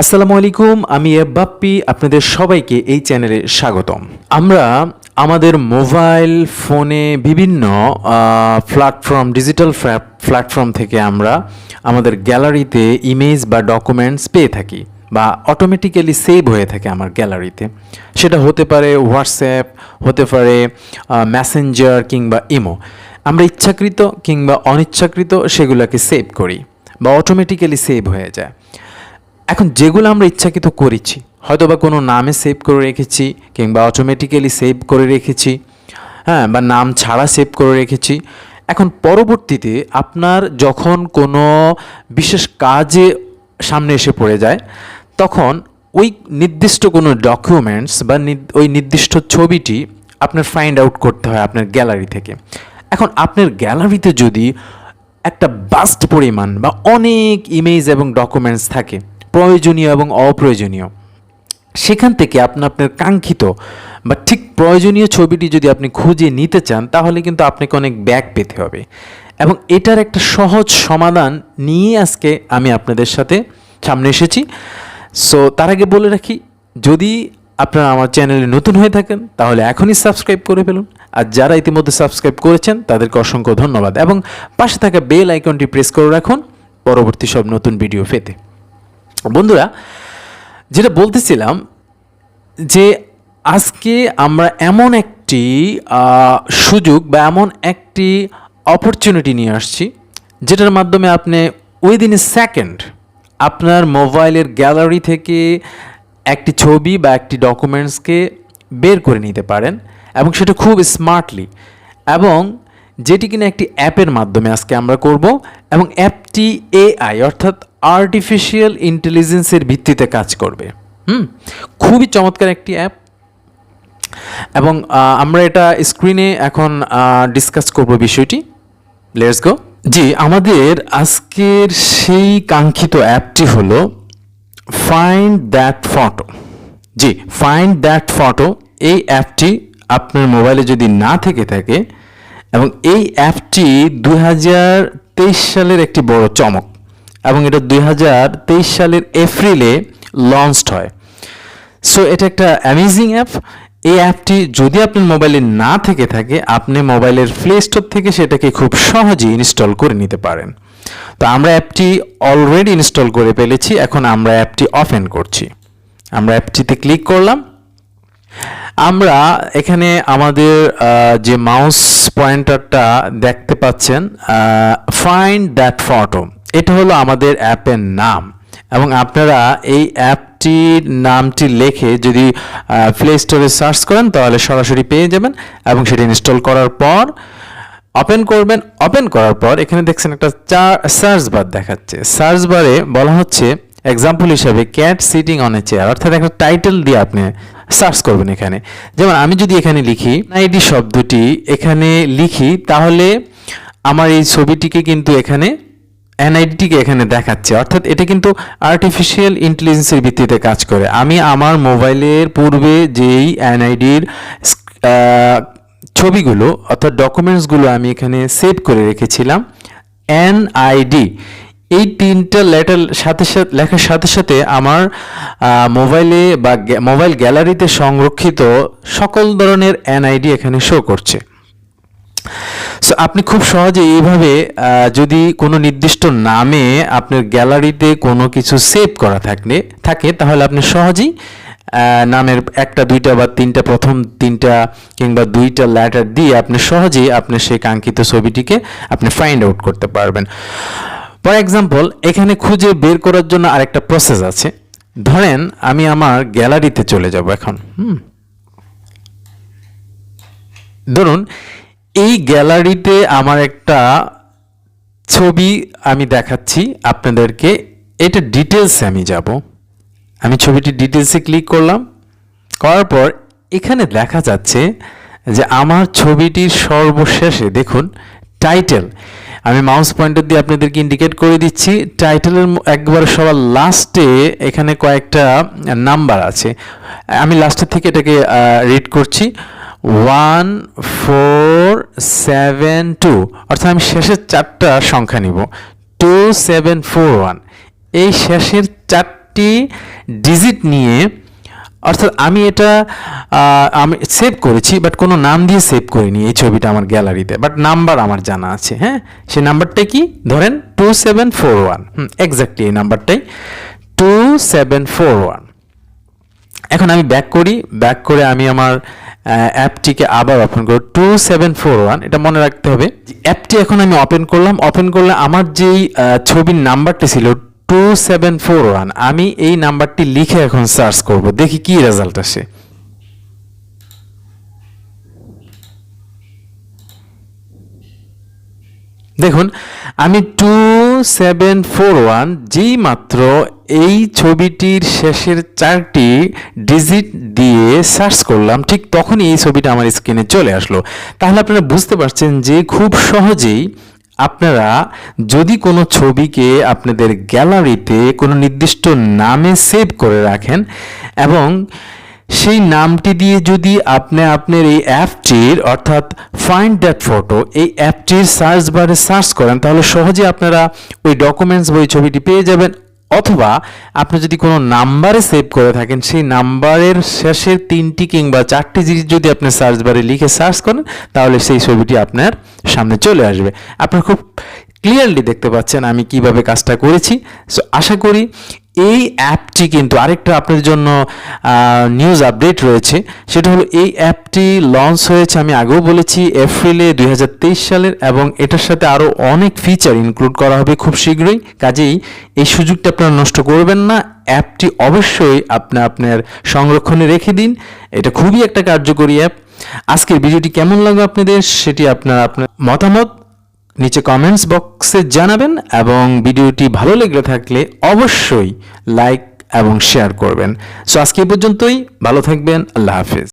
আসসালামু আলাইকুম, আমি বাপ্পি, আপনাদের সবাইকে এই চ্যানেলে স্বাগতম। আমরা আমাদের মোবাইল ফোনে বিভিন্ন ডিজিটাল প্ল্যাটফর্ম থেকে আমরা আমাদের গ্যালারিতে ইমেজ বা ডকুমেন্টস পেয়ে থাকি বা অটোমেটিক্যালি সেভ হয়ে থাকে আমার গ্যালারিতে। সেটা হতে পারে হোয়াটসঅ্যাপ, হতে পারে মেসেঞ্জার কিংবা ইমো। আমরা ইচ্ছাকৃত কিংবা অনিচ্ছাকৃত সেগুলোকে সেভ করি বা অটোমেটিক্যালি সেভ হয়ে যায়। এখন যেগুলো আমরা ইচ্ছাকৃত করেছি, হয়তো বা কোনো নামে সেভ করে রেখেছি কিংবা অটোমেটিক্যালি সেভ করে রেখেছি, হ্যাঁ, বা নাম ছাড়া সেভ করে রেখেছি। এখন পরবর্তীতে আপনার যখন কোনো বিশেষ কাজে সামনে এসে পড়ে যায়, তখন ওই নির্দিষ্ট কোনো ডকুমেন্টস বা ওই নির্দিষ্ট ছবিটি আপনার ফাইন্ড আউট করতে হয় আপনার গ্যালারি থেকে। এখন আপনার গ্যালারিতে যদি একটা বাস্ট পরিমাণ বা অনেক ইমেজ এবং ডকুমেন্টস থাকে, প্রয়োজনীয় এবং অপ্রয়োজনীয়, সেখান থেকে আপনার কাঙ্ক্ষিত বা ঠিক প্রয়োজনীয় ছবিটি যদি আপনি খুঁজে নিতে চান, তাহলে কিন্তু আপনাকে অনেক ব্যাক পেতে হবে। এবং এটার একটা সহজ সমাধান নিয়ে আজকে আমি আপনাদের সামনে এসেছি। সো তার আগে বলে রাখি, যদি আপনারা আমার চ্যানেলে নতুন হয়ে থাকেন তাহলে এখনই সাবস্ক্রাইব করে ফেলুন, আর যারা ইতিমধ্যে সাবস্ক্রাইব করেছেন তাদেরকে অসংখ্য ধন্যবাদ, এবং পাশে থাকা বেল আইকনটি প্রেস করে রাখুন পরবর্তী সব নতুন ভিডিও পেতে। বন্ধুরা, যেটা বলতেছিলাম যে আজকে আমরা এমন একটি সুযোগ বা এমন একটি অপরচুনিটি নিয়ে আসছি, যেটার মাধ্যমে আপনি উইদিন এ সেকেন্ড আপনার মোবাইলের গ্যালারি থেকে একটি ছবি বা একটি ডকুমেন্টসকে বের করে নিতে পারেন, এবং সেটা খুব স্মার্টলি, এবং যেটি কিনা একটি অ্যাপের মাধ্যমে আজকে আমরা করব। এবং অ্যাপটি এআই অর্থাৎ আর্টিফিশিয়াল ইন্টেলিজেন্সের ভিত্তিতে কাজ করবে। খুবই চমৎকার একটি অ্যাপ, এবং আমরা এটা স্ক্রিনে এখন ডিসকাস করব বিষয়টি। Let's go. জি, আমাদের আজকের সেই কাঙ্ক্ষিত অ্যাপটি হলো find that photo. G, find that photo. এই অ্যাপটি আপনার মোবাইলে যদি না থেকে থাকে, এবং এই অ্যাপটি 2023 সালের একটি বড় চমক, এবং এটা 2023 সালের এপ্রিলে লঞ্চড হয়। সো এটা একটা অ্যামেজিং অ্যাপ। এই অ্যাপটি যদি আপনার মোবাইলে না থেকে থাকে, আপনি মোবাইলের প্লে স্টোর থেকে সেটাকে খুব সহজেই ইনস্টল করে নিতে পারেন। তো আমরা অ্যাপটি অলরেডি ইনস্টল করে ফেলেছি, এখন আমরা অ্যাপটি ওপেন করছি। আমরা অ্যাপটিতে ক্লিক করলাম। আমরা এখানে আমাদের যে মাউস পয়েন্টারটা দেখতে পাচ্ছেন, ফাইন্ড দ্যাট ফটো, এটা হলো আমাদের অ্যাপের নাম। এবং আপনারা এই অ্যাপটির নামটি লিখে যদি প্লে স্টোরে সার্চ করেন তাহলে সরাসরি পেয়ে যাবেন, এবং সেটা ইনস্টল করার পর ওপেন করবেন। ওপেন করার পর এখানে দেখছেন একটা সার্চ বার দেখাচ্ছে। সার্চ বারে বলা হচ্ছে এক্সাম্পল হিসাবে cat sitting on a chair, অর্থাৎ একটা টাইটেল দিয়ে আপনি সার্চ করবেন এখানে। যেমন আমি যদি এখানে লিখি আইডি শব্দটি এখানে লিখি, তাহলে আমার এই ছবিটিকে কিন্তু এখানে এনআইডিটিকে এখানে দেখাচ্ছে, অর্থাৎ এটা কিন্তু আর্টিফিশিয়াল ইন্টেলিজেন্সের ভিত্তিতে কাজ করে। আমি আমার মোবাইলের পূর্বে যেই এনআইডির ছবিগুলো অর্থাৎ ডকুমেন্টসগুলো আমি এখানে সেভ করে রেখেছিলাম, এনআইডি এই 3টা লেটার লেখার সাথে সাথে আমার মোবাইলে বা মোবাইল গ্যালারিতে সংরক্ষিত সকল ধরনের এনআইডি এখানে শো করছে। সো আপনি খুব সহজে এইভাবে যদি কোনো নির্দিষ্ট নামে আপনার গ্যালারিতে কোনো কিছু সেভ করা থাকে, তাহলে আপনি সহজেই নামের একটা, দুইটা বা তিনটা, প্রথম 3টা কিংবা 2টা লেটার দিয়ে আপনি সহজেই আপনার সেই কাঙ্ক্ষিত ছবিটিকে আপনি ফাইন্ড আউট করতে পারবেন। ফর এক্সাম্পল, এখানে খুঁজে বের করার জন্য আরেকটা প্রসেস আছে। ধরেন আমি আমার গ্যালারিতে চলে যাব এখন। ধরুন এই গ্যালারিতে আমার একটা ছবি আমি দেখাচ্ছি আপনাদেরকে, এটা ডিটেলসে আমি যাব। আমি ছবিটির ডিটেলসে ক্লিক করলাম। করার পর এখানে দেখা যাচ্ছে যে আমার ছবিটির সর্বশেষে দেখুন টাইটেল। আমি মাউস পয়েন্টার দিয়ে আপনাদেরকে ইন্ডিকেট করে দিচ্ছি। টাইটেলের একবারে সবার লাস্টে এখানে কয়েকটা নাম্বার আছে। আমি লাস্টের থেকে এটাকে রিড করছি, 1472, অর্থাৎ আমি শেষের 4টা সংখ্যা নিব, 2741। এই শেষের 4টি ডিজিট নিয়ে, অর্থাৎ আমি এটা আমি সেভ করেছি বাট কোনো নাম দিয়ে সেভ করিনি এই ছবিটা আমার গ্যালারিতে, বাট নাম্বার আমার জানা আছে। হ্যাঁ, সেই নাম্বারটা কি ধরেন 2741, এক্স্যাক্টলি এই নাম্বারটাই 2741। এখন আমি ব্যাক করি, ব্যাক করে আমি আমার অ্যাপটিকে আবার ওপেন করব। 2741 এটা মনে রাখতে হবে। অ্যাপটি এখন আমি ওপেন করলাম, ওপেন করলে আমার যেই ছবির নাম্বারটি ছিল 2741, আমি এই নাম্বারটি লিখে এখন সার্চ করব, দেখি কি রেজাল্ট আসে। দেখুন আমি 2741 যেই মাত্র এই ছবিটির শেষের 4টি ডিজিট দিয়ে সার্চ করলাম, ঠিক তখনই এই ছবিটা আমার স্ক্রিনে চলে আসলো। তাহলে আপনারা বুঝতে পারছেন যে খুব সহজেই আপনারা যদি কোনো ছবিকে আপনাদের গ্যালারিতে কোনো নির্দিষ্ট নামে সেভ করে রাখেন এবং সেই নামটি দিয়ে যদি আপনি আপনার এই অ্যাপটির অর্থাৎ ফাইন্ড দ্যাট ফটো এই অ্যাপটির সার্চ বারে সার্চ করেন, তাহলে সহজে আপনারা ওই ডকুমেন্টস বা ওই ছবিটি পেয়ে যাবেন। অথবা আপনি যদি কোনো নাম্বারে সেভ করে থাকেন, সেই নাম্বারের শেষের 3টি কিংবা 4টি জিনিস যদি আপনি সার্চ বারে লিখে সার্চ করেন, তাহলে সেই ছবিটি আপনার সামনে চলে আসবে। আপনারা খুব ক্লিয়ারলি দেখতে পাচ্ছেন আমি কিভাবে কাজটা করেছি। সো আশা করি এই অ্যাপটি কিন্তু আরেকটা আপনাদের জন্য নিউজ আপডেট রয়েছে, সেটা হলো এই অ্যাপটি লঞ্চ হয়েছে, আমি আগেও বলেছি, এপ্রিলে 2023 সালের, এবং এটার সাথে আরও অনেক ফিচার ইনক্লুড করা হবে খুব শীঘ্রই। কাজেই এই সুযোগটা আপনারা নষ্ট করবেন না, অ্যাপটি অবশ্যই আপনার সংরক্ষণে রেখে দিন। এটা খুবই একটা কার্যকরী অ্যাপ। আজকের ভিডিওটি কেমন লাগবে আপনাদের, সেটি আপনার মতামত নিচে কমেন্টস বক্সে জানাবেন, এবং ভিডিওটি ভালো লেগে থাকলে অবশ্যই লাইক এবং শেয়ার করবেন। সো আজকে এই পর্যন্তই, ভালো থাকবেন, আল্লাহ হাফেজ।